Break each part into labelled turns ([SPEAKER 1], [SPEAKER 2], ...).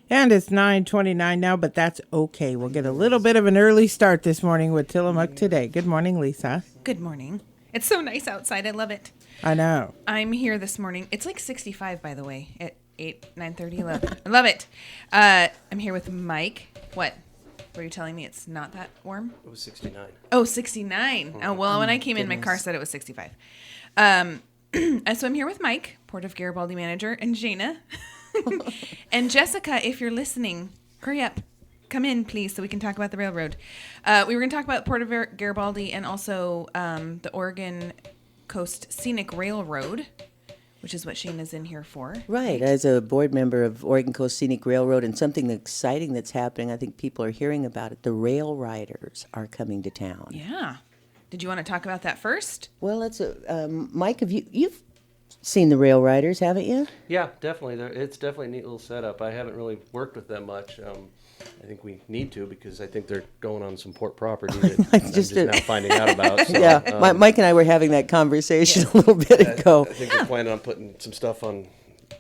[SPEAKER 1] And it's 9:29 now, but that's okay. We'll get a little bit of an early start this morning with Tillamook today. Good morning, Lisa.
[SPEAKER 2] Good morning. It's so nice outside. I love it.
[SPEAKER 1] I know.
[SPEAKER 2] I'm here this morning. It's like 65, by the way, at 8, 9:30, 11. I love it. I'm here with Mike. What? Were you telling me it's not that warm?
[SPEAKER 3] It was 69.
[SPEAKER 2] Oh, 69. Oh, well, when I came in, my car said it was 65. So I'm here with Mike, Port of Garibaldi manager, and Shaena. And Jessica, if you're listening, hurry up. Come in, please, so we can talk about the railroad. We were going to talk about Port of Garibaldi and also the Oregon Coast Scenic Railroad, which is what Shaena's in here for.
[SPEAKER 4] Right, as a board member of Oregon Coast Scenic Railroad, and something exciting that's happening, I think people are hearing about it. The rail riders are coming to town.
[SPEAKER 2] Yeah. Did you want to talk about that first?
[SPEAKER 4] Well, Mike, you've seen the rail riders, haven't you?
[SPEAKER 3] Yeah, definitely. It's definitely a neat little setup. I haven't really worked with them much. I think we need to because I think they're going on some port property that I'm just now finding out about. So,
[SPEAKER 4] yeah, Mike and I were having that conversation a little bit ago.
[SPEAKER 3] I think they're planning on putting some stuff on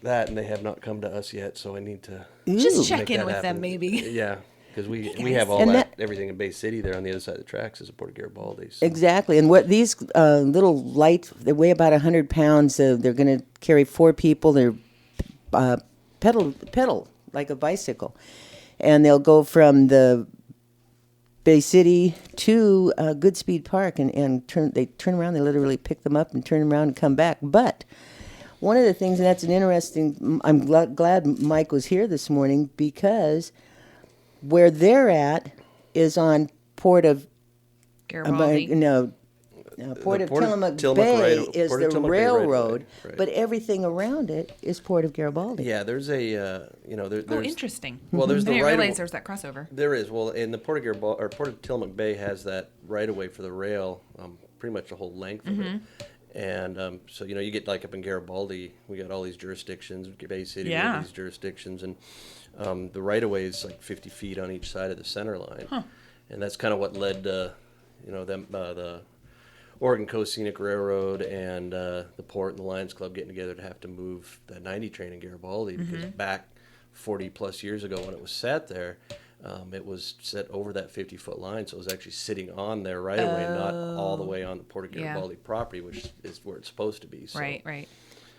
[SPEAKER 3] that, and they have not come to us yet, so I need to
[SPEAKER 2] just check in with
[SPEAKER 3] happen.
[SPEAKER 2] them, maybe.
[SPEAKER 3] Yeah. Because we have all everything in Bay City there on the other side of the tracks is a Port of Garibaldi. So.
[SPEAKER 4] Exactly. And what these little light, they weigh about 100 pounds. They're going to carry 4 people. They're pedal like a bicycle. And they'll go from the Bay City to Goodspeed Park and they turn around. They literally pick them up and turn them around and come back. But one of the things, and that's an interesting, I'm glad Mike was here this morning because where they're at is on Port of
[SPEAKER 2] Garibaldi.
[SPEAKER 4] Port of Tillamook Bay is the railroad, right. But everything around it is Port of Garibaldi.
[SPEAKER 3] Yeah, there's a there's
[SPEAKER 2] interesting.
[SPEAKER 3] Well, there's
[SPEAKER 2] I
[SPEAKER 3] the
[SPEAKER 2] didn't
[SPEAKER 3] right
[SPEAKER 2] realize there was that crossover.
[SPEAKER 3] There is. Well, in the Port of Garibaldi or Port of Tillamook Bay has that right of way for the rail, pretty much the whole length of it. And so you get like up in Garibaldi, we got all these jurisdictions. Bay City, we have these jurisdictions, and the right of way is like 50 feet on each side of the center line, and that's kind of what led to the Oregon Coast Scenic Railroad and the Port and the Lions Club getting together to have to move that 90 train in Garibaldi because back 40 plus years ago when it was set there, it was set over that 50-foot line, so it was actually sitting on there right away, not all the way on the Port of Garibaldi property, which is where it's supposed to be. So.
[SPEAKER 2] Right.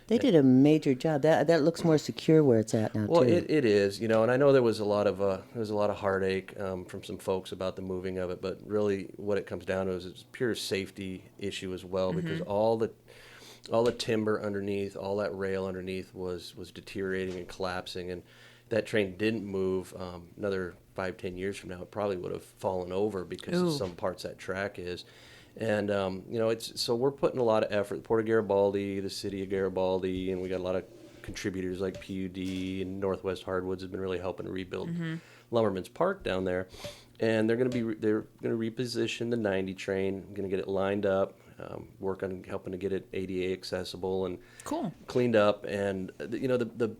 [SPEAKER 4] They did a major job. That looks more secure where it's at now,
[SPEAKER 3] well,
[SPEAKER 4] too.
[SPEAKER 3] Well, it is, and I know there was a lot of heartache from some folks about the moving of it, but really what it comes down to is it's a pure safety issue as well because all the timber underneath, all that rail underneath was deteriorating and collapsing, and that train didn't move. Another 5-10 years from now, it probably would have fallen over because of some parts that track is. And, so we're putting a lot of effort. The Port of Garibaldi, the city of Garibaldi, and we got a lot of contributors like PUD and Northwest Hardwoods have been really helping to rebuild Lumberman's Park down there. And they're going to reposition the 90 train, going to get it lined up, work on helping to get it ADA accessible and cleaned up. And, the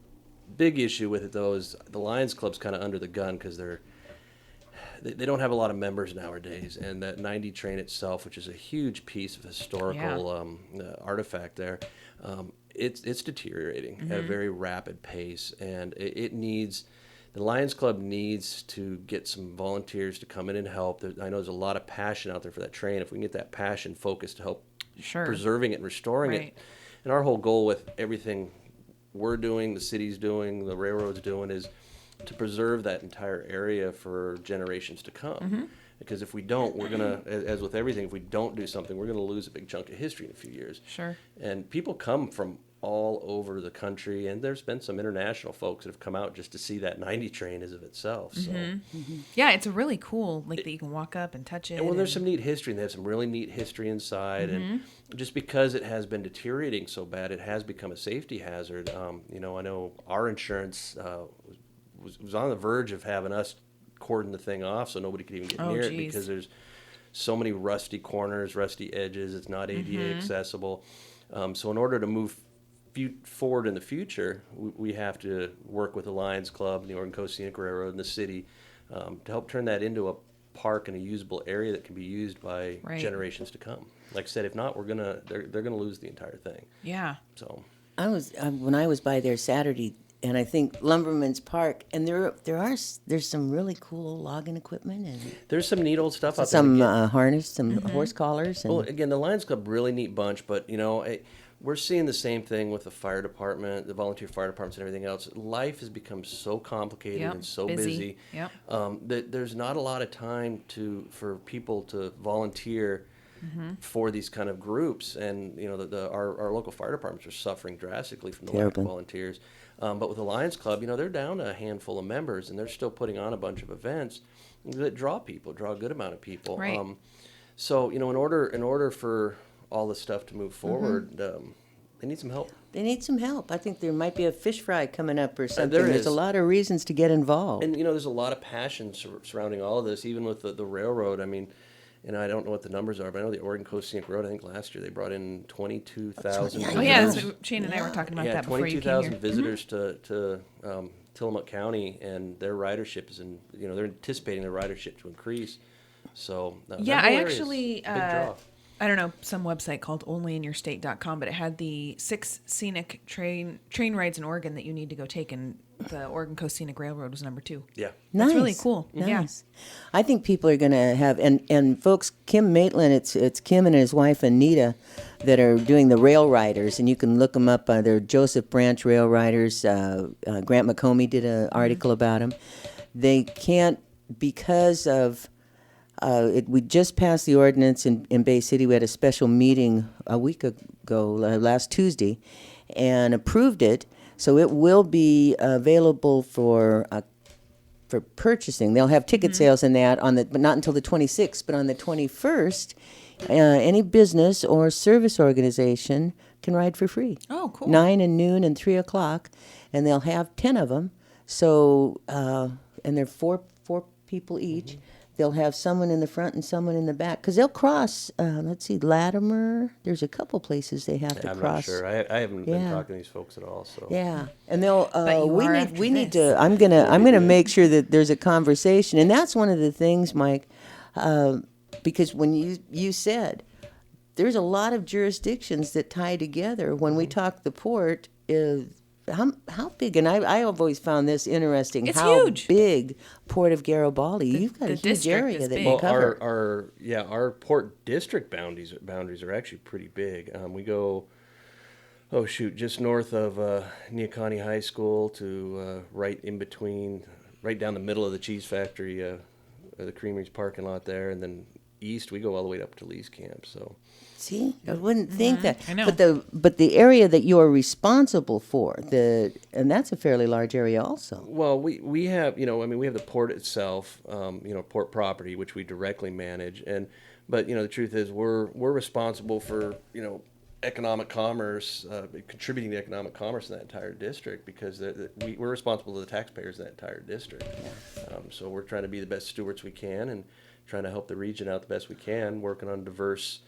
[SPEAKER 3] big issue with it, though, is the Lions Club's kind of under the gun because they don't have a lot of members nowadays, and that 90 train itself, which is a huge piece of historical artifact there, it's deteriorating at a very rapid pace, and the Lions Club needs to get some volunteers to come in and help. I know there's a lot of passion out there for that train. If we can get that passion focused to help preserving it and restoring it, and our whole goal with everything we're doing, the city's doing, the railroad's doing is to preserve that entire area for generations to come. Because if we don't, we're going to, as with everything, if we don't do something, we're going to lose a big chunk of history in a few years.
[SPEAKER 2] Sure.
[SPEAKER 3] And people come from all over the country, and there's been some international folks that have come out just to see that 90 train as of itself. So.
[SPEAKER 2] Yeah, it's a really cool, that you can walk up and touch it.
[SPEAKER 3] And there's some neat history, and they have some really neat history inside. And just because it has been deteriorating so bad, it has become a safety hazard. I know our insurance was on the verge of having us cordon the thing off so nobody could even get near it because there's so many rusty corners, rusty edges. It's not ADA accessible. So in order to move forward in the future, we have to work with the Lions Club and the Oregon Coast Scenic Railroad and the city to help turn that into a park and a usable area that can be used by generations to come. Like I said, if not, they're gonna lose the entire thing.
[SPEAKER 2] Yeah.
[SPEAKER 3] So
[SPEAKER 4] when I was by there Saturday, and I think Lumberman's Park, and there's some really cool logging equipment and
[SPEAKER 3] There's some neat old stuff out there.
[SPEAKER 4] some
[SPEAKER 3] Again,
[SPEAKER 4] harness, some horse collars, and
[SPEAKER 3] well, again, the Lions Club, really neat bunch, but we're seeing the same thing with the fire department, the volunteer fire departments, and everything else. Life has become so complicated
[SPEAKER 2] Yep,
[SPEAKER 3] and so
[SPEAKER 2] busy.
[SPEAKER 3] busy
[SPEAKER 2] Yep.
[SPEAKER 3] that there's not a lot of time for people to volunteer for these kind of groups. And our local fire departments are suffering drastically from the lack
[SPEAKER 4] Terribly.
[SPEAKER 3] of volunteers. But with the Lions Club, they're down to a handful of members, and they're still putting on a bunch of events that draw a good amount of people.
[SPEAKER 2] Right.
[SPEAKER 3] So in order for all this stuff to move forward, they need some help.
[SPEAKER 4] they need some help. I think there might be a fish fry coming up or something.
[SPEAKER 3] there
[SPEAKER 4] There's
[SPEAKER 3] is.
[SPEAKER 4] a lot of reasons to get involved.
[SPEAKER 3] And there's a lot of passion surrounding all of this, even with the railroad. I mean, I don't know what the numbers are, but I know the Oregon Coast Scenic Railroad, I think last year they brought in 22,000.
[SPEAKER 4] Yeah,
[SPEAKER 2] Oh yeah,
[SPEAKER 3] visitors.
[SPEAKER 2] that's what Shane and I were talking about
[SPEAKER 3] Yeah,
[SPEAKER 2] that before you came
[SPEAKER 3] 22,000
[SPEAKER 2] here.
[SPEAKER 3] visitors to Tillamook County, and their ridership is they're anticipating their ridership to increase. So
[SPEAKER 2] Yeah,
[SPEAKER 3] that
[SPEAKER 2] I
[SPEAKER 3] whole area is
[SPEAKER 2] actually,
[SPEAKER 3] a big draw.
[SPEAKER 2] I don't know, some website called onlyinyourstate.com, but it had the 6 scenic train rides in Oregon that you need to go take, and the Oregon Coast Scenic Railroad was number 2.
[SPEAKER 3] Yeah.
[SPEAKER 2] That's
[SPEAKER 4] Nice.
[SPEAKER 2] really cool. Yeah.
[SPEAKER 4] Nice. I think people are going to have, and folks, Kim Maitland, it's Kim and his wife Anita that are doing the rail riders, and you can look them up. They're Joseph Branch Rail Riders. Grant McComey did an article about them. They can't, because of, we just passed the ordinance in Bay City. We had a special meeting a week ago, last Tuesday, and approved it. So it will be available for purchasing. They'll have ticket sales in that but not until the 26th. But on the 21st, any business or service organization can ride for free.
[SPEAKER 2] Oh, cool.
[SPEAKER 4] 9 and noon and 3 o'clock, and they'll have 10 of them. So and they're four people each. They'll have someone in the front and someone in the back, because they'll cross. Let's see, Latimer. There's a couple places they have to
[SPEAKER 3] I'm
[SPEAKER 4] cross.
[SPEAKER 3] not sure. I haven't been
[SPEAKER 4] Yeah.
[SPEAKER 3] talking to these folks at all. So
[SPEAKER 4] Yeah, and they'll.
[SPEAKER 2] But you
[SPEAKER 4] we
[SPEAKER 2] are
[SPEAKER 4] need.
[SPEAKER 2] after
[SPEAKER 4] We need
[SPEAKER 2] this.
[SPEAKER 4] to. I'm gonna make sure that there's a conversation, and that's one of the things, Mike, because when you said there's a lot of jurisdictions that tie together. When we talk the port, how big? And I've always found this interesting.
[SPEAKER 2] It's
[SPEAKER 4] how
[SPEAKER 2] huge.
[SPEAKER 4] big Port of Garibaldi. You've got
[SPEAKER 2] the
[SPEAKER 4] a huge
[SPEAKER 2] district
[SPEAKER 4] area
[SPEAKER 2] is
[SPEAKER 4] that
[SPEAKER 2] big.
[SPEAKER 4] you
[SPEAKER 3] Well,
[SPEAKER 4] cover.
[SPEAKER 3] our port district boundaries are actually pretty big. We go, just north of Neoconi High School to right in between, right down the middle of the cheese factory, the Creamery's parking lot there, and then east we go all the way up to Lee's Camp. So
[SPEAKER 4] See, I wouldn't think that.
[SPEAKER 2] I know.
[SPEAKER 4] But the area that you are responsible for, and that's a fairly large area also.
[SPEAKER 3] well, we have we have the port itself, port property which we directly manage, but the truth is we're responsible for economic commerce, contributing to economic commerce in that entire district, because we're responsible to the taxpayers in that entire district. So we're trying to be the best stewards we can and trying to help the region out the best we can, working on diverse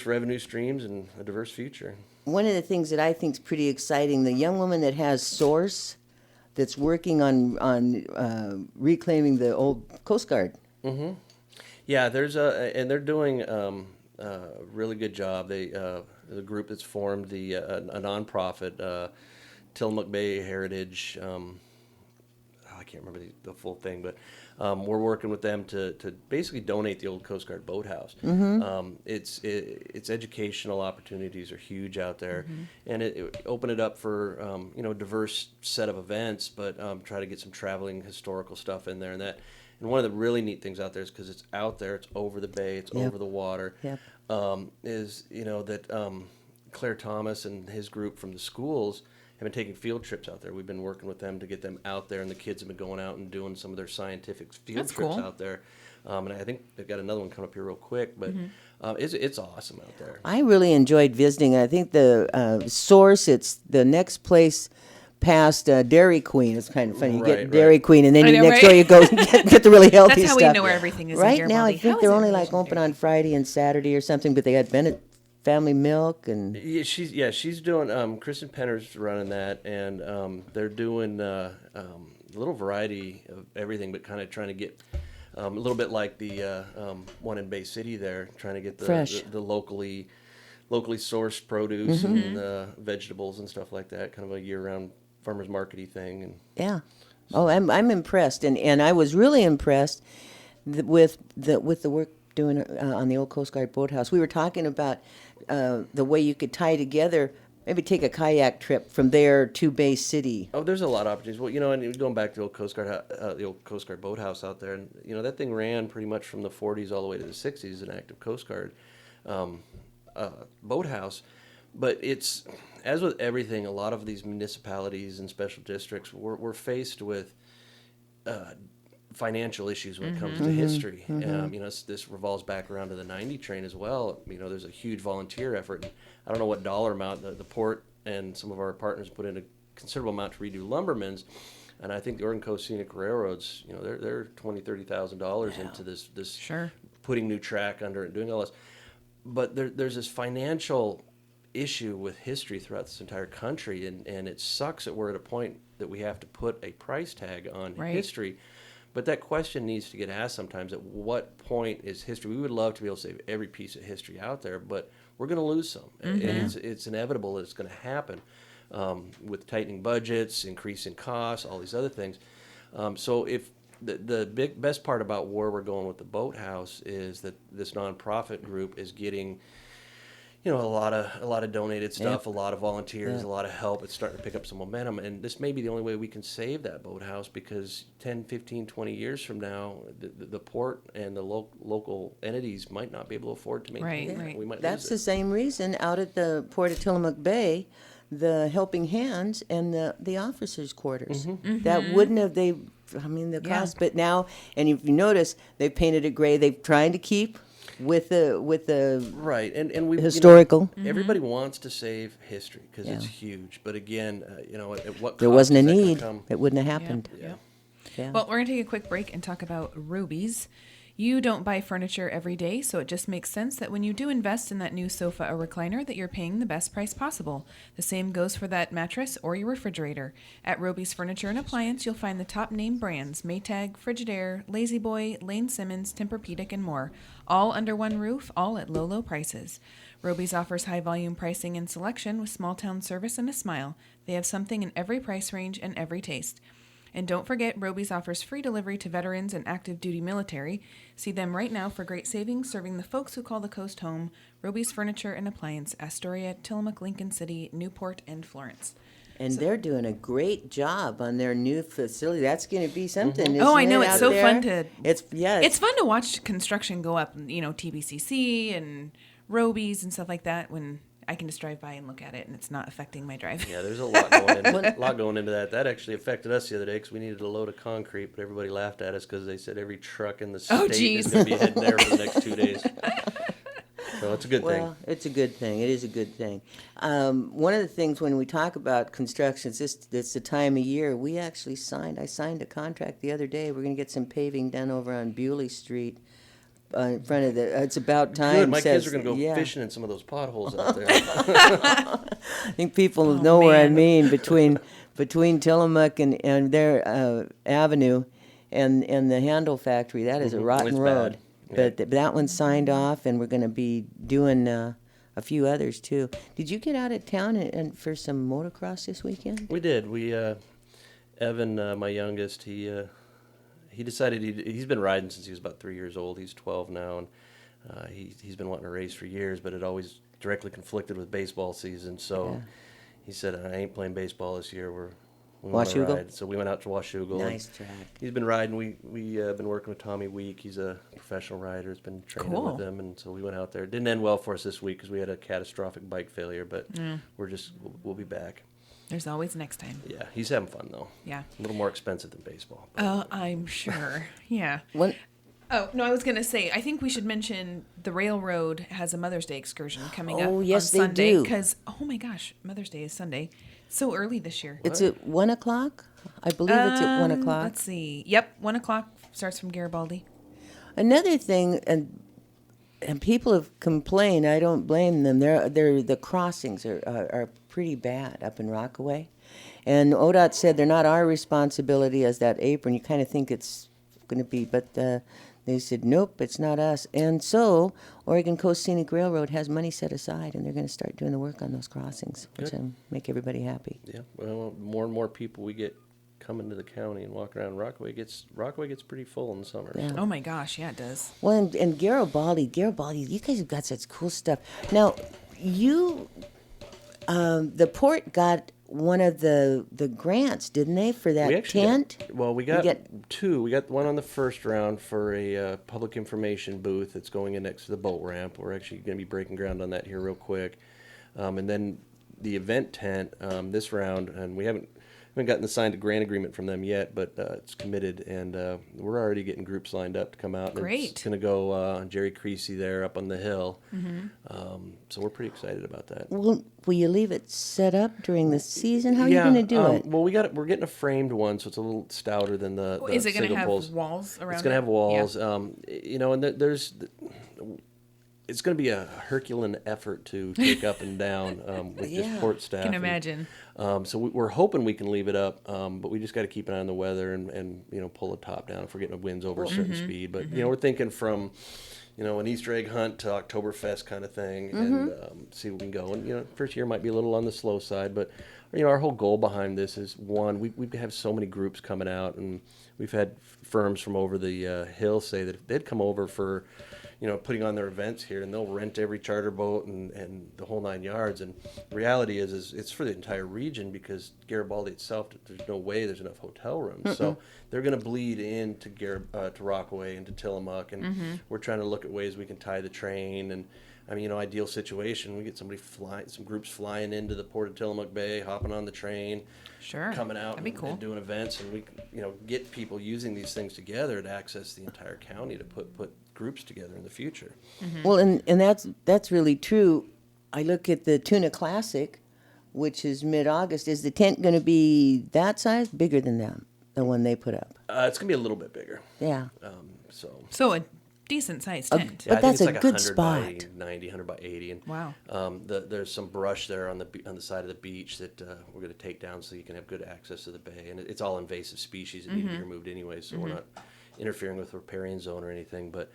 [SPEAKER 3] revenue streams and a diverse future.
[SPEAKER 4] One of the things that I think is pretty exciting, the young woman that has Source, that's working on reclaiming the old Coast Guard.
[SPEAKER 3] Yeah, and they're doing a really good job. The group that's formed a nonprofit, Tillamook Bay Heritage. I can't remember the full thing, but we're working with them to basically donate the old Coast Guard boathouse. Its educational opportunities are huge out there, and it open it up for a diverse set of events, but try to get some traveling historical stuff in there and that. And one of the really neat things out there is because it's out there, it's over the bay, it's over the water.
[SPEAKER 4] Yep.
[SPEAKER 3] Is that Claire Thomas and his group from the schools have been taking field trips out there. We've been working with them to get them out there, and the kids have been going out and doing some of their scientific field
[SPEAKER 2] That's
[SPEAKER 3] trips
[SPEAKER 2] cool.
[SPEAKER 3] out there. And I think they've got another one coming up here real quick, but it's awesome out there.
[SPEAKER 4] I really enjoyed visiting. I think the Source, it's the next place past Dairy Queen. It's kind of funny. You
[SPEAKER 3] Right,
[SPEAKER 4] get Dairy Queen, and then
[SPEAKER 2] I know,
[SPEAKER 4] next
[SPEAKER 2] right?
[SPEAKER 4] door you go get the really healthy
[SPEAKER 2] That's how
[SPEAKER 4] stuff.
[SPEAKER 2] we know where everything is in
[SPEAKER 4] Right now, I
[SPEAKER 2] Garibaldi. How
[SPEAKER 4] think
[SPEAKER 2] is
[SPEAKER 4] they're
[SPEAKER 2] it
[SPEAKER 4] only
[SPEAKER 2] in
[SPEAKER 4] like open on Friday and Saturday or something, but they got Bennett Family Milk and
[SPEAKER 3] Yeah, she's doing. Kristen Penner's running that, and they're doing a little variety of everything, but kind of trying to get a little bit like the one in Bay City. There, trying to get
[SPEAKER 4] Fresh.
[SPEAKER 3] the locally sourced produce and vegetables and stuff like that. Kind of a year-round farmers market-y thing. And
[SPEAKER 4] Yeah. Oh, I'm impressed, and I was really impressed with the work doing on the old Coast Guard boathouse. We were talking about the way you could tie together, maybe take a kayak trip from there to Bay City.
[SPEAKER 3] oh, there's a lot of opportunities. Well, you know, and going back to the old Coast Guard boathouse out there, and you know that thing ran pretty much from the 40s all the way to the 60s, an active Coast Guard boathouse. But it's, as with everything, a lot of these municipalities and special districts, we're faced with financial issues when it comes to history. You know, this revolves back around to the 90 train as well. You know, there's a huge volunteer effort. And I don't know what dollar amount the port and some of our partners put in a considerable amount to redo lumbermans. And I think the Oregon Coast Scenic Railroads, you know, they're $20,000-$30,000 into this
[SPEAKER 2] Sure.
[SPEAKER 3] putting new track under it and doing all this. But there's this financial issue with history throughout this entire country, and it sucks that we're at a point that we have to put a price tag on
[SPEAKER 2] Right.
[SPEAKER 3] history. But that question needs to get asked sometimes: at what point is history? We would love to be able to save every piece of history out there, but we're going to lose some, and it's inevitable that it's going to happen with tightening budgets, increasing costs, all these other things. So if the best part about where we're going with the boathouse is that this nonprofit group is getting, you know, a lot of donated stuff, a lot of volunteers, a lot of help. It's starting to pick up some momentum, and this may be the only way we can save that boathouse, because 10, 15, 20 years from now, the port and the local entities might not be able to afford to maintain it.
[SPEAKER 2] Right.
[SPEAKER 3] We might
[SPEAKER 4] That's
[SPEAKER 3] lose
[SPEAKER 4] the
[SPEAKER 3] it.
[SPEAKER 4] same reason out at the Port of Tillamook Bay, the helping hands and the officers' quarters. That wouldn't have the cost, but now, and if you notice, they've painted it gray. They've trying to keep with the
[SPEAKER 3] Right, and we
[SPEAKER 4] historical.
[SPEAKER 3] You know, everybody wants to save history because it's huge, but again, you know, at what
[SPEAKER 4] There
[SPEAKER 3] cost
[SPEAKER 4] wasn't a
[SPEAKER 3] is that gonna
[SPEAKER 4] need.
[SPEAKER 3] come?
[SPEAKER 4] It wouldn't have happened.
[SPEAKER 2] Yep.
[SPEAKER 4] Yeah.
[SPEAKER 2] Well, we're going to take a quick break and talk about Roby's. You don't buy furniture every day, so it just makes sense that when you do invest in that new sofa or recliner that you're paying the best price possible. The same goes for that mattress or your refrigerator. At Roby's Furniture and Appliance, you'll find the top name brands: Maytag, Frigidaire, La-Z Boy, Lane Simmons, Tempur-Pedic, and more. All under one roof, all at low, low prices. Roby's offers high volume pricing and selection with small town service and a smile. They have something in every price range and every taste. And don't forget, Roby's offers free delivery to veterans and active duty military. See them right now for great savings, serving the folks who call the coast home. Roby's Furniture and Appliance, Astoria, Tillamook, Lincoln City, Newport, and Florence.
[SPEAKER 4] And they're doing a great job on their new facility. That's going to be something.
[SPEAKER 2] Oh, I
[SPEAKER 4] isn't
[SPEAKER 2] know.
[SPEAKER 4] it,
[SPEAKER 2] It's
[SPEAKER 4] out
[SPEAKER 2] so
[SPEAKER 4] there?
[SPEAKER 2] fun to...
[SPEAKER 4] It's
[SPEAKER 2] fun to watch construction go up, you know, TBCC and Roby's and stuff like that, when I can just drive by and look at it and it's not affecting my drive.
[SPEAKER 3] Yeah, there's a lot going into that. That actually affected us the other day because we needed a load of concrete, but everybody laughed at us because they said every truck in the state is going to be heading there for the next 2 days. So it's a good thing.
[SPEAKER 4] Well, it's a good thing. It is a good thing. One of the things when we talk about construction, it's the time of year. I signed a contract the other day. We're going to get some paving done over on Bewley Street in front of the. It's about time.
[SPEAKER 3] Good. My kids are going to go fishing in some of those potholes out there.
[SPEAKER 4] I think people know where I mean between Tillamook and their avenue and the Handle Factory. That is a rotten
[SPEAKER 3] It's
[SPEAKER 4] road.
[SPEAKER 3] bad.
[SPEAKER 4] But that one's signed off, and we're going to be doing a few others too. Did you get out of town and for some motocross this weekend?
[SPEAKER 3] We did. Evan, my youngest, he decided he's been riding since he was about 3 years old. He's 12 now, and he's been wanting to race for years, but it always directly conflicted with baseball season. So he said, "I ain't playing baseball this year. We want to
[SPEAKER 4] Washougal?
[SPEAKER 3] ride." So we went out to Washougal.
[SPEAKER 4] Nice track.
[SPEAKER 3] He's been riding. We been working with Tommy Week. He's a professional rider. Has been training
[SPEAKER 2] Cool.
[SPEAKER 3] with him, and so we went out there. It didn't end well for us this week because we had a catastrophic bike failure, but we'll be back.
[SPEAKER 2] There's always next time.
[SPEAKER 3] Yeah, he's having fun though.
[SPEAKER 2] Yeah.
[SPEAKER 3] A little more expensive than baseball. but-
[SPEAKER 2] Oh, I'm sure. Yeah.
[SPEAKER 4] One,
[SPEAKER 2] Oh, no, I was going to say, I think we should mention the railroad has a Mother's Day excursion coming up
[SPEAKER 4] yes,
[SPEAKER 2] on
[SPEAKER 4] they
[SPEAKER 2] Sunday.
[SPEAKER 4] do.
[SPEAKER 2] Because, oh my gosh, Mother's Day is Sunday. So early this year.
[SPEAKER 4] it's at 1 o'clock. I believe it's at 1 o'clock.
[SPEAKER 2] Let's see. Yep, 1 o'clock starts from Garibaldi.
[SPEAKER 4] Another thing, and people have complained. I don't blame them. The crossings are pretty bad up in Rockaway, and ODOT said they're not our responsibility as that apron. You kind of think it's going to be, but They said, nope, it's not us. And so Oregon Coast Scenic Railroad has money set aside, and they're going to start doing the work on those crossings, which will make everybody happy.
[SPEAKER 3] Yeah, well, more and more people we get coming to the county and walk around. Rockaway gets pretty full in the summer.
[SPEAKER 4] Yeah.
[SPEAKER 3] So.
[SPEAKER 2] Oh my gosh, yeah, it does.
[SPEAKER 4] Well, and Garibaldi, you guys have got such cool stuff. Now, the port got one of the grants, didn't they, for that
[SPEAKER 3] We actually
[SPEAKER 4] tent?
[SPEAKER 3] we got two. We got one on the first round for a public information booth that's going in next to the boat ramp. We're actually going to be breaking ground on that here real quick. And then the event tent this round, and we haven't gotten the signed grant agreement from them yet, but it's committed, and we're already getting groups lined up to come out.
[SPEAKER 2] Great.
[SPEAKER 3] It's going to go on Jerry Creasy there up on the hill. So we're pretty excited about that.
[SPEAKER 4] Will you leave it set up during the season? How are you going to do it?
[SPEAKER 3] Well, we're getting a framed one, so it's a little stouter than the
[SPEAKER 2] Is it going to
[SPEAKER 3] single
[SPEAKER 2] have
[SPEAKER 3] poles.
[SPEAKER 2] walls around?
[SPEAKER 3] It's going to have walls.
[SPEAKER 2] Yeah.
[SPEAKER 3] And it's going to be a Herculean effort to take up and down with just port staff.
[SPEAKER 2] I can imagine.
[SPEAKER 3] So we're hoping we can leave it up, but we just got to keep an eye on the weather and pull the top down if we're getting winds over a certain speed. But we're thinking from an Easter egg hunt to Oktoberfest kind of thing, and see where we can go. And first year might be a little on the slow side, but our whole goal behind this is one, we have so many groups coming out, and we've had firms from over the hill say that if they'd come over for putting on their events here, and they'll rent every charter boat and the whole 9 yards. And the reality is it's for the entire region, because Garibaldi itself, there's no way there's enough hotel rooms. So they're going to bleed into to Rockaway and to Tillamook, and we're trying to look at ways we can tie the train. And ideal situation, we get some groups flying into the Port of Tillamook Bay, hopping on the train,
[SPEAKER 2] Sure.
[SPEAKER 3] coming out
[SPEAKER 2] That'd be cool.
[SPEAKER 3] and doing events, and we get people using these things together to access the entire county to put groups together in the future.
[SPEAKER 4] Well, and that's really true. I look at the Tuna Classic, which is mid-August. Is the tent going to be that size, bigger than that, the one they put up?
[SPEAKER 3] It's going to be a little bit bigger.
[SPEAKER 4] Yeah.
[SPEAKER 2] So a decent sized tent.
[SPEAKER 4] But
[SPEAKER 3] I think
[SPEAKER 4] that's
[SPEAKER 3] it's
[SPEAKER 4] a
[SPEAKER 3] like
[SPEAKER 4] good
[SPEAKER 3] 100 by
[SPEAKER 4] spot.
[SPEAKER 3] 90, 100 by 80. And,
[SPEAKER 2] Wow.
[SPEAKER 3] there's some brush there on the side of the beach that we're going to take down so you can have good access to the bay. And it's all invasive species that need to be removed anyway, so we're not interfering with the riparian zone or anything. But,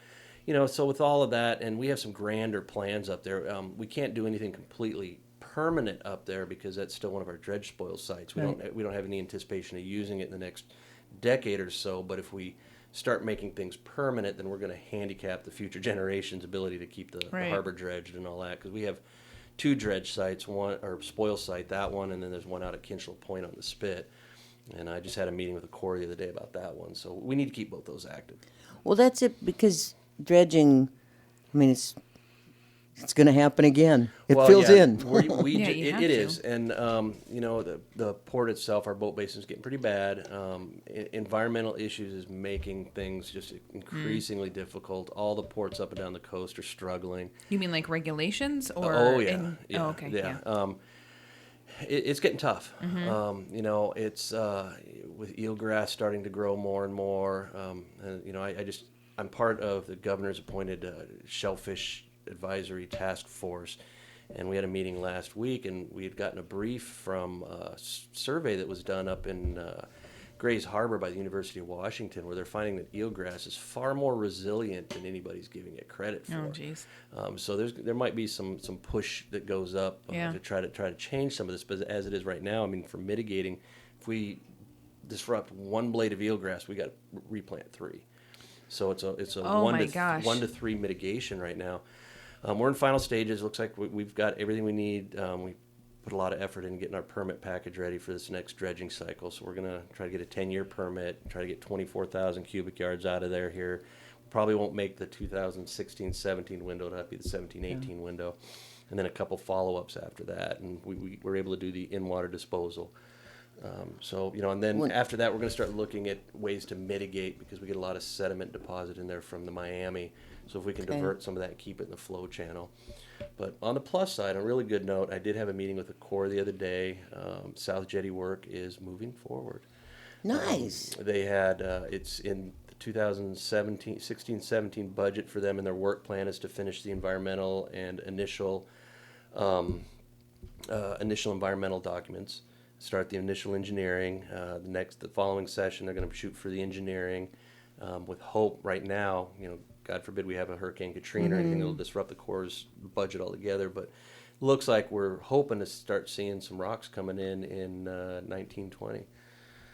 [SPEAKER 3] so with all of that, and we have some grander plans up there, we can't do anything completely permanent up there because that's still one of our dredge spoil sites. We don't have any anticipation of using it in the next decade or so, but if we start making things permanent, then we're going to handicap the future generations' ability to keep the harbor dredged and all that, because we have two dredge sites, one or spoil site, that one, and then there's one out at Kinchel Point on the Spit. And I just had a meeting with the Corps the other day about that one, so we need to keep both those active.
[SPEAKER 4] Well, that's it, because dredging, it's going to happen again. It fills in.
[SPEAKER 3] It is. And, the port itself, our boat basin is getting pretty bad. Environmental issues is making things just increasingly difficult. All the ports up and down the coast are struggling.
[SPEAKER 2] You mean like regulations or?
[SPEAKER 3] Okay. It's getting tough. It's with eelgrass starting to grow more and more. I'm part of the governor's appointed shellfish advisory task force, and we had a meeting last week, and we had gotten a brief from a survey that was done up in Grays Harbor by the University of Washington, where they're finding that eelgrass is far more resilient than anybody's giving it credit for.
[SPEAKER 2] Oh, geez.
[SPEAKER 3] So there might be some push that goes up to try to change some of this, but as it is right now, for mitigating, if we disrupt one blade of eelgrass, we got to replant 3. So it's a 1 to 3 mitigation right now. We're in final stages. Looks like we've got everything we need. We put a lot of effort in getting our permit package ready for this next dredging cycle. So we're going to try to get a 10-year permit, try to get 24,000 cubic yards out of there here. Probably won't make the 2016-17 window. It'll have to be the 17-18 window. And then a couple follow-ups after that. And we were able to do the in-water disposal. And then after that, we're going to start looking at ways to mitigate, because we get a lot of sediment deposit in there from the Miami. So if we can divert some of that and keep it in the flow channel. But on the plus side, on a really good note, I did have a meeting with the Corps the other day. South Jetty work is moving forward.
[SPEAKER 4] Nice.
[SPEAKER 3] They had, it's in the 2016-17 budget for them, and their work plan is to finish the environmental and initial environmental documents. Start the initial engineering. The following session, they're going to shoot for the engineering. with hope right now, God forbid we have a Hurricane Katrina or anything that'll disrupt the Corps' budget altogether, but looks like we're hoping to start seeing some rocks coming in 1920.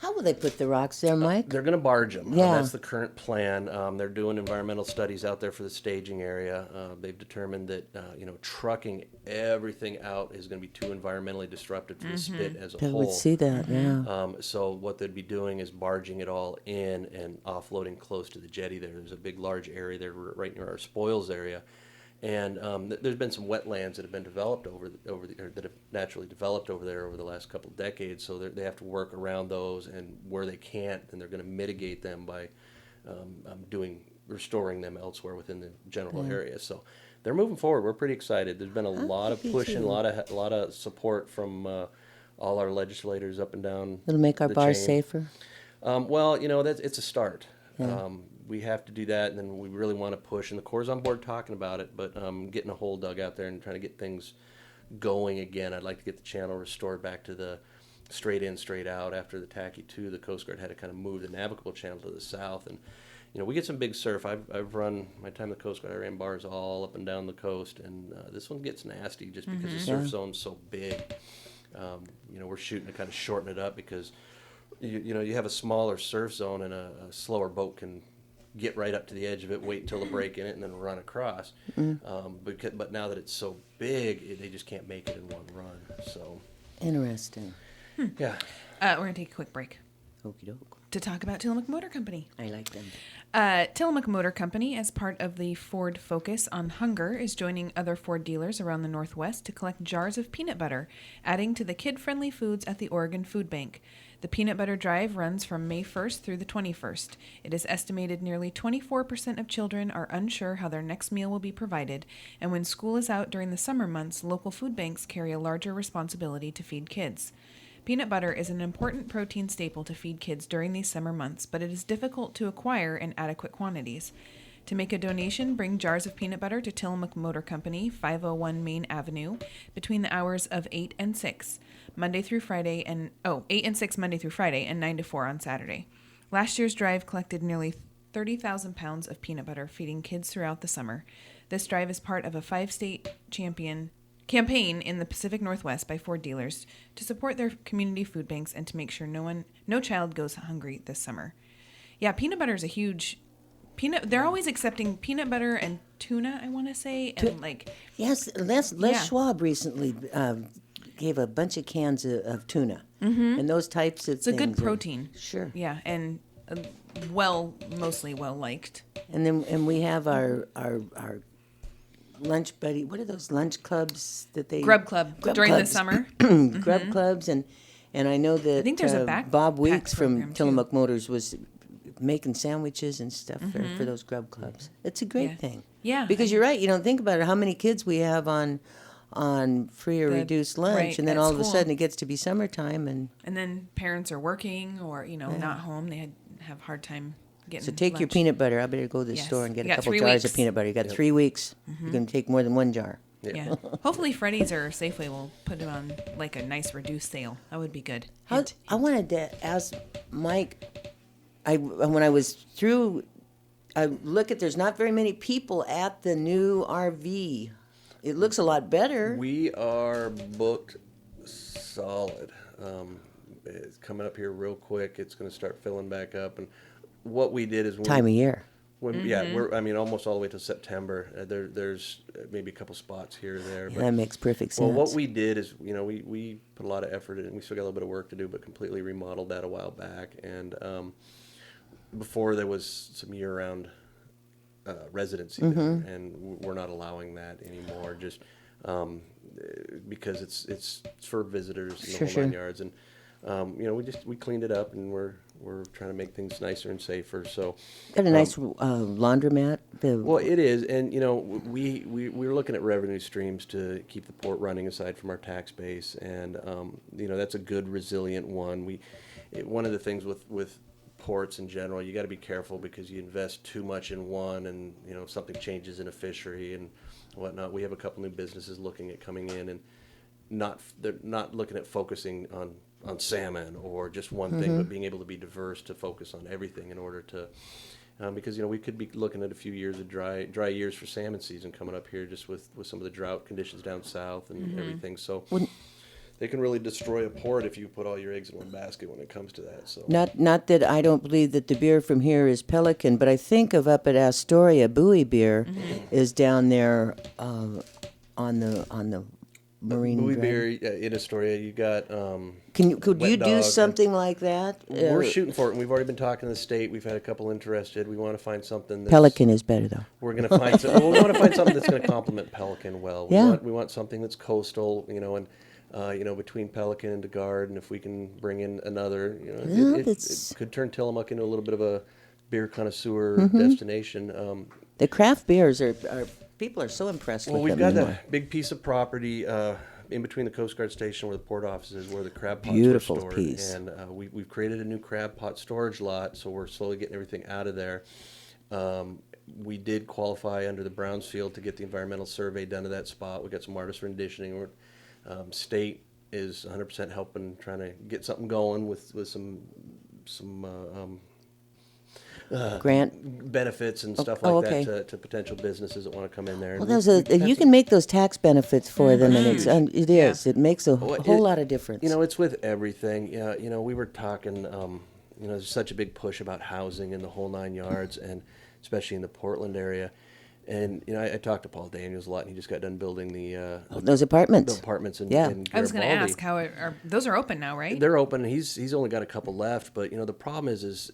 [SPEAKER 4] How will they put the rocks there, Mike?
[SPEAKER 3] They're going to barge them.
[SPEAKER 4] Yeah.
[SPEAKER 3] That's the current plan. They're doing environmental studies out there for the staging area. They've determined that trucking everything out is going to be too environmentally disruptive to the spit as a
[SPEAKER 4] I
[SPEAKER 3] whole.
[SPEAKER 4] would see that, yeah.
[SPEAKER 3] So what they'd be doing is barging it all in and offloading close to the jetty there. There's a big, large area there right near our spoils area. And there's been some wetlands that have been developed or that have naturally developed over there over the last couple of decades. So they have to work around those, and where they can't, then they're going to mitigate them by restoring them elsewhere within the general area. So they're moving forward. We're pretty excited. There's been a lot of pushing, a lot of support from all our legislators up and down.
[SPEAKER 4] It'll make our
[SPEAKER 3] the
[SPEAKER 4] bars
[SPEAKER 3] chain.
[SPEAKER 4] safer.
[SPEAKER 3] Well, it's a start. Yeah. We have to do that, and then we really want to push. And the Corps is on board talking about it, but getting a hole dug out there and trying to get things going again. I'd like to get the channel restored back to the straight in, straight out. After the Tacky 2, the Coast Guard had to kind of move the navigable channel to the south. And, we get some big surf. I've run, my time in the Coast Guard, I ran bars all up and down the coast, and this one gets nasty just because the surf zone's so big. We're shooting to kind of shorten it up because, you have a smaller surf zone, and a slower boat can get right up to the edge of it, wait until the break in it, and then run across. But now that it's so big, they just can't make it in one run. So
[SPEAKER 4] Interesting.
[SPEAKER 3] yeah,
[SPEAKER 2] We're going to take a quick break
[SPEAKER 4] Okie doke.
[SPEAKER 2] to talk about Tillamook Motor Company.
[SPEAKER 4] I like them.
[SPEAKER 2] Tillamook Motor Company, as part of the Ford Focus on Hunger, is joining other Ford dealers around the Northwest to collect jars of peanut butter, adding to the kid-friendly foods at the Oregon Food Bank. The peanut butter drive runs from May 1st through the 21st. It is estimated nearly 24% of children are unsure how their next meal will be provided, and when school is out during the summer months, local food banks carry a larger responsibility to feed kids. Peanut butter is an important protein staple to feed kids during these summer months, but it is difficult to acquire in adequate quantities. To make a donation, bring jars of peanut butter to Tillamook Motor Company, 501 Main Avenue, between the hours of 8 and 6, Monday through Friday, 8 and 6 Monday through Friday, and 9 to 4 on Saturday. Last year's drive collected nearly 30,000 pounds of peanut butter, feeding kids throughout the summer. This drive is part of a 5-state campaign in the Pacific Northwest by Ford dealers to support their community food banks and to make sure no child goes hungry this summer. Yeah, peanut butter is a huge they're always accepting peanut butter and tuna, I want to say, and
[SPEAKER 4] Yes, Les Schwab recently gave a bunch of cans of tuna and those types of
[SPEAKER 2] it's a
[SPEAKER 4] things.
[SPEAKER 2] good protein.
[SPEAKER 4] Sure.
[SPEAKER 2] Yeah, and mostly well liked.
[SPEAKER 4] And we have our lunch buddy. What are those lunch clubs that they
[SPEAKER 2] Grub Club during
[SPEAKER 4] clubs.
[SPEAKER 2] the summer.
[SPEAKER 4] Grub clubs, and I know that
[SPEAKER 2] I think there's a backpack
[SPEAKER 4] Bob Weeks
[SPEAKER 2] program,
[SPEAKER 4] from
[SPEAKER 2] too.
[SPEAKER 4] Tillamook Motors was making sandwiches and stuff for those grub clubs. It's a great thing.
[SPEAKER 2] Yeah.
[SPEAKER 4] Because you're right. You don't think about it. How many kids we have on free or reduced lunch,
[SPEAKER 2] right,
[SPEAKER 4] and then
[SPEAKER 2] at
[SPEAKER 4] all of a
[SPEAKER 2] school.
[SPEAKER 4] sudden it gets to be summertime, and
[SPEAKER 2] And then parents are working or, not home. They have a hard time getting
[SPEAKER 4] so take your
[SPEAKER 2] lunch.
[SPEAKER 4] peanut butter. I better go to the
[SPEAKER 2] Yes.
[SPEAKER 4] store and get
[SPEAKER 2] You
[SPEAKER 4] a
[SPEAKER 2] got
[SPEAKER 4] couple
[SPEAKER 2] 3
[SPEAKER 4] jars
[SPEAKER 2] weeks.
[SPEAKER 4] of peanut butter. You got 3 weeks. You're going to take more than one jar.
[SPEAKER 2] Yeah. Hopefully Freddy's or Safeway will put it on like a nice reduced sale. That would be good.
[SPEAKER 4] I wanted to ask Mike. When I was through, I look at there's not very many people at the new RV. It looks a lot better.
[SPEAKER 3] we are booked solid. It's coming up here real quick. It's going to start filling back up, and what we did is
[SPEAKER 4] Time of year.
[SPEAKER 3] we're almost all the way to September. There's maybe a couple spots here or there.
[SPEAKER 4] That makes perfect sense.
[SPEAKER 3] Well, what we did is, we put a lot of effort in. We still got a little bit of work to do, but completely remodeled that a while back. And before there was some year-round residency there, and we're not allowing that anymore. Just because it's for visitors and the whole nine yards. And we cleaned it up, and we're trying to make things nicer and safer. So
[SPEAKER 4] Got a nice laundromat.
[SPEAKER 3] well, it is, and we're looking at revenue streams to keep the port running aside from our tax base, and that's a good resilient one. One of the things with ports in general, you got to be careful because you invest too much in one, and something changes in a fishery and whatnot. We have a couple new businesses looking at coming in, and they're not looking at focusing on salmon or just one thing, but being able to be diverse to focus on everything in order to because we could be looking at a few years of dry years for salmon season coming up here, just with some of the drought conditions down south and everything. So they can really destroy a port if you put all your eggs in one basket when it comes to that. So
[SPEAKER 4] Not that I don't believe that the beer from here is Pelican, but I think of up at Astoria, Bowie beer is down there on the marine.
[SPEAKER 3] Bowie
[SPEAKER 4] drive.
[SPEAKER 3] beer in Astoria, you got.
[SPEAKER 4] Could
[SPEAKER 3] Wet
[SPEAKER 4] you do
[SPEAKER 3] Dog.
[SPEAKER 4] something like that?
[SPEAKER 3] We're shooting for it, and we've already been talking to the state. We've had a couple interested. We want to find something.
[SPEAKER 4] Pelican is better though.
[SPEAKER 3] We're going to find. We want to find something that's going to complement Pelican well. We want something that's coastal, and between Pelican and DeGard, and if we can bring in another, it could turn Tillamook into a little bit of a beer connoisseur destination.
[SPEAKER 4] The craft beers are people are so impressed with them.
[SPEAKER 3] Well, we've got
[SPEAKER 4] anymore.
[SPEAKER 3] that big piece of property in between the Coast Guard station where the port office is, where the crab pots
[SPEAKER 4] Beautiful
[SPEAKER 3] are stored.
[SPEAKER 4] piece.
[SPEAKER 3] And we've created a new crab pot storage lot, so we're slowly getting everything out of there. We did qualify under the Brownsfield to get the environmental survey done to that spot. We got some artist renditioning. State is 100% helping, trying to get something going with some
[SPEAKER 4] grant
[SPEAKER 3] benefits and stuff like that to potential businesses that want to come in there.
[SPEAKER 4] Well, you can make those tax benefits for them, and it makes a whole lot of difference.
[SPEAKER 3] It's with everything. We were talking. There's such a big push about housing in the whole 9 yards, and especially in the Portland area. And I talked to Paul Daniels a lot, and he just got done building
[SPEAKER 4] those apartments.
[SPEAKER 3] The apartments in
[SPEAKER 4] Yeah.
[SPEAKER 2] I was going to
[SPEAKER 3] Garibaldi.
[SPEAKER 2] ask how those are open now, right?
[SPEAKER 3] They're open. He's only got a couple left, but the problem is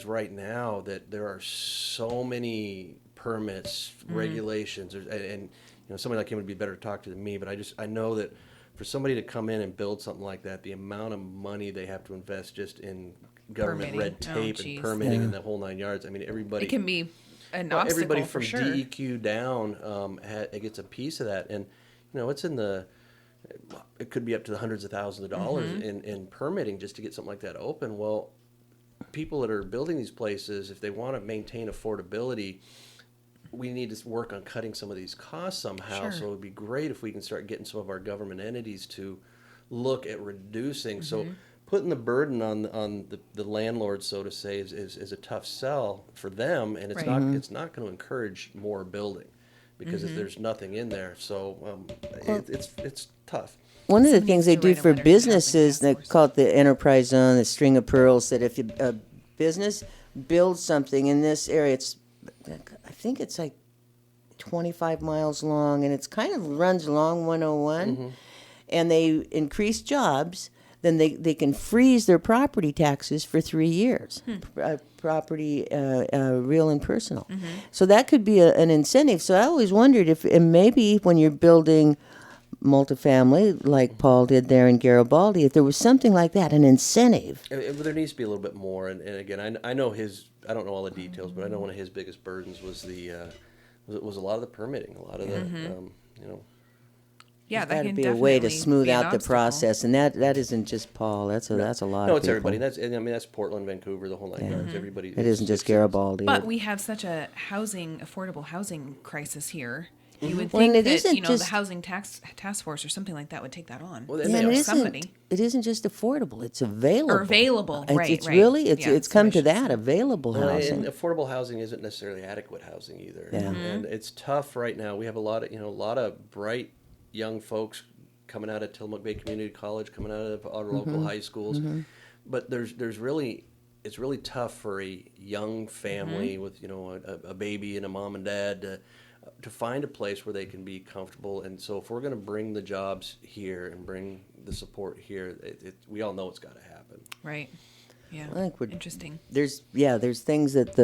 [SPEAKER 3] right now that there are so many permits, regulations, and somebody like him would be better to talk to than me. But I know that for somebody to come in and build something like that, the amount of money they have to invest just in government
[SPEAKER 2] Permitting.
[SPEAKER 3] red tape and permitting in the whole 9 yards. I mean, everybody.
[SPEAKER 2] It can be an obstacle
[SPEAKER 3] everybody
[SPEAKER 2] for
[SPEAKER 3] from
[SPEAKER 2] sure.
[SPEAKER 3] DEQ down it gets a piece of that, and it's in it could be up to the hundreds of thousands of dollars in permitting just to get something like that open. Well, people that are building these places, if they want to maintain affordability, we need to work on cutting some of these costs somehow.
[SPEAKER 2] Sure.
[SPEAKER 3] So it would be great if we can start getting some of our government entities to look at reducing. So putting the burden on the landlord, so to say, is a tough sell for them, and it's not going to encourage more building because there's nothing in there. So it's tough.
[SPEAKER 4] One of the
[SPEAKER 2] Someone
[SPEAKER 4] things
[SPEAKER 2] needs
[SPEAKER 4] they
[SPEAKER 2] to
[SPEAKER 4] do
[SPEAKER 2] write a
[SPEAKER 4] for
[SPEAKER 2] letter to the
[SPEAKER 4] businesses,
[SPEAKER 2] housing
[SPEAKER 4] they
[SPEAKER 2] task
[SPEAKER 4] call it the enterprise zone, the string of pearls, that if a business builds something in this area, I think it's like 25 miles long, and it's kind of runs along 101, and they increase jobs, then they can freeze their property taxes for 3 years, property, real and personal. So that could be an incentive. So I always wondered if, and maybe when you're building multifamily, like Paul did there in Garibaldi, if there was something like that, an incentive.
[SPEAKER 3] There needs to be a little bit more. And again, I know I don't know all the details, but I know one of his biggest burdens was was a lot of the permitting, a lot of the
[SPEAKER 2] Yeah,
[SPEAKER 4] There's
[SPEAKER 2] that
[SPEAKER 4] got to
[SPEAKER 2] can
[SPEAKER 4] be a way to
[SPEAKER 2] definitely
[SPEAKER 4] smooth
[SPEAKER 2] be an
[SPEAKER 4] out the
[SPEAKER 2] obstacle.
[SPEAKER 4] process, and that isn't just Paul. That's a lot.
[SPEAKER 3] No,
[SPEAKER 4] of
[SPEAKER 3] it's
[SPEAKER 4] people.
[SPEAKER 3] everybody. That's Portland, Vancouver, the whole 9 yards. Everybody.
[SPEAKER 4] It isn't just Garibaldi.
[SPEAKER 2] But we have such a affordable housing crisis here. You would
[SPEAKER 4] Well, and
[SPEAKER 2] think
[SPEAKER 4] it
[SPEAKER 2] that
[SPEAKER 4] isn't
[SPEAKER 2] the
[SPEAKER 4] just-
[SPEAKER 2] housing task force or something like that would take that on.
[SPEAKER 3] Well,
[SPEAKER 4] Yeah, and it
[SPEAKER 2] somebody.
[SPEAKER 4] isn't just affordable. It's available.
[SPEAKER 2] Or available, right,
[SPEAKER 4] It's
[SPEAKER 2] right.
[SPEAKER 4] really
[SPEAKER 2] Yeah,
[SPEAKER 4] it's
[SPEAKER 2] so
[SPEAKER 4] come
[SPEAKER 2] I
[SPEAKER 4] to
[SPEAKER 2] should
[SPEAKER 4] that
[SPEAKER 2] say.
[SPEAKER 4] available housing.
[SPEAKER 3] And affordable housing isn't necessarily adequate housing either.
[SPEAKER 4] Yeah.
[SPEAKER 3] And it's tough right now. We have a lot of bright young folks coming out of Tillamook Bay Community College, coming out of our local high schools. But it's really tough for a young family with a baby and a mom and dad to find a place where they can be comfortable. And so if we're going to bring the jobs here and bring the support here, we all know it's got to happen.
[SPEAKER 2] Right. Yeah.
[SPEAKER 4] I think we're
[SPEAKER 2] Interesting.
[SPEAKER 4] There's things that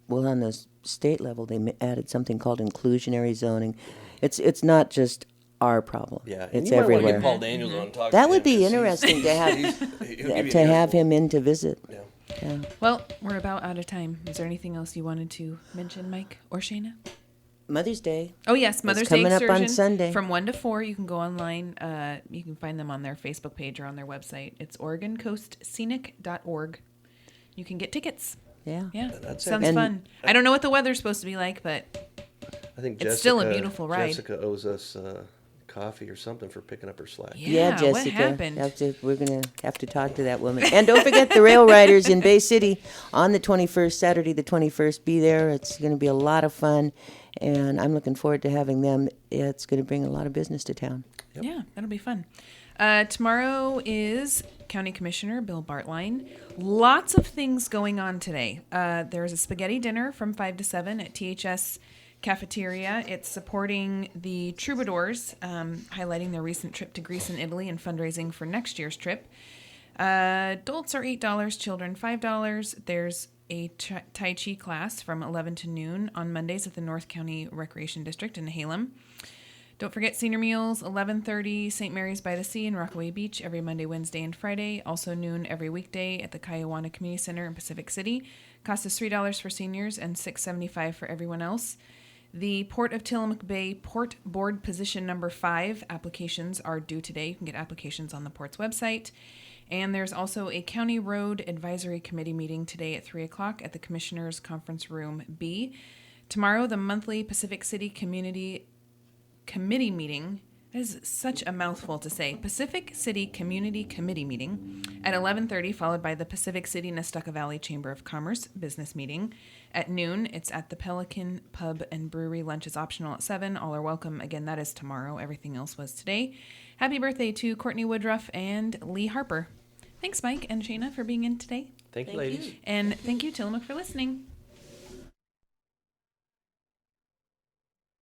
[SPEAKER 4] on the state level they added something called inclusionary zoning. It's not just our problem.
[SPEAKER 3] Yeah, and
[SPEAKER 4] it's
[SPEAKER 3] you might want to
[SPEAKER 4] everywhere.
[SPEAKER 3] get Paul Daniels on and talk
[SPEAKER 4] That
[SPEAKER 3] to
[SPEAKER 4] would
[SPEAKER 3] him,
[SPEAKER 4] be
[SPEAKER 3] 'cause he's-
[SPEAKER 4] interesting to have
[SPEAKER 3] he'll give you
[SPEAKER 4] to
[SPEAKER 3] an
[SPEAKER 4] have
[SPEAKER 3] earful.
[SPEAKER 4] him in to visit.
[SPEAKER 3] Yeah.
[SPEAKER 4] Yeah.
[SPEAKER 2] Well, we're about out of time. Is there anything else you wanted to mention, Mike or Shayna?
[SPEAKER 4] Mother's Day.
[SPEAKER 2] Oh, yes, Mother's Day
[SPEAKER 4] coming up
[SPEAKER 2] excursion.
[SPEAKER 4] on Sunday.
[SPEAKER 2] From 1 to 4, you can go online. You can find them on their Facebook page or on their website. It's OregonCoastScenic.org. You can get tickets.
[SPEAKER 4] Yeah.
[SPEAKER 2] Yeah,
[SPEAKER 3] That's it.
[SPEAKER 2] sounds
[SPEAKER 4] And-
[SPEAKER 2] fun. I don't know what the weather's supposed to be like, but
[SPEAKER 3] I think
[SPEAKER 2] It's still a beautiful ride.
[SPEAKER 3] Jessica owes us a coffee or something for picking up her slack.
[SPEAKER 2] Yeah,
[SPEAKER 4] Jessica.
[SPEAKER 2] what happened?
[SPEAKER 4] We're going to have to talk to that woman. And don't forget the rail riders in Bay City on the 21st, Saturday the 21st. Be there. It's going to be a lot of fun, and I'm looking forward to having them. It's going to bring a lot of business to town.
[SPEAKER 3] Yep.
[SPEAKER 2] Yeah, that'll be fun. Tomorrow is County Commissioner Bill Bartline. Lots of things going on today. There's a spaghetti dinner from 5 to 7 at THS Cafeteria. It's supporting the Troubadours, highlighting their recent trip to Greece and Italy and fundraising for next year's trip. Adults are $8, children $5. There's a Tai Chi class from 11 to noon on Mondays at the North County Recreation District in Halem. Don't forget senior meals, 11:30, St. Mary's by the Sea in Rockaway Beach every Monday, Wednesday, and Friday. Also noon every weekday at the Kiowana Community Center in Pacific City. Cost is $3 for seniors and $6.75 for everyone else. The Port of Tillamook Bay Port Board Position Number 5 applications are due today. You can get applications on the port's website. And there's also a County Road Advisory Committee meeting today at 3 o'clock at the Commissioners Conference Room B. Tomorrow, the monthly Pacific City Community Committee meeting. That is such a mouthful to say. Pacific City Community Committee meeting at 11:30, followed by the Pacific City Nestucca Valley Chamber of Commerce business meeting. At noon, it's at the Pelican Pub and Brewery. Lunch is optional at 7. All are welcome. Again, that is tomorrow. Everything else was today. Happy birthday to Courtney Woodruff and Lee Harper. Thanks, Mike and Shaena, for being in today.
[SPEAKER 3] Thank you, ladies.
[SPEAKER 2] And thank you, Tillamook, for listening.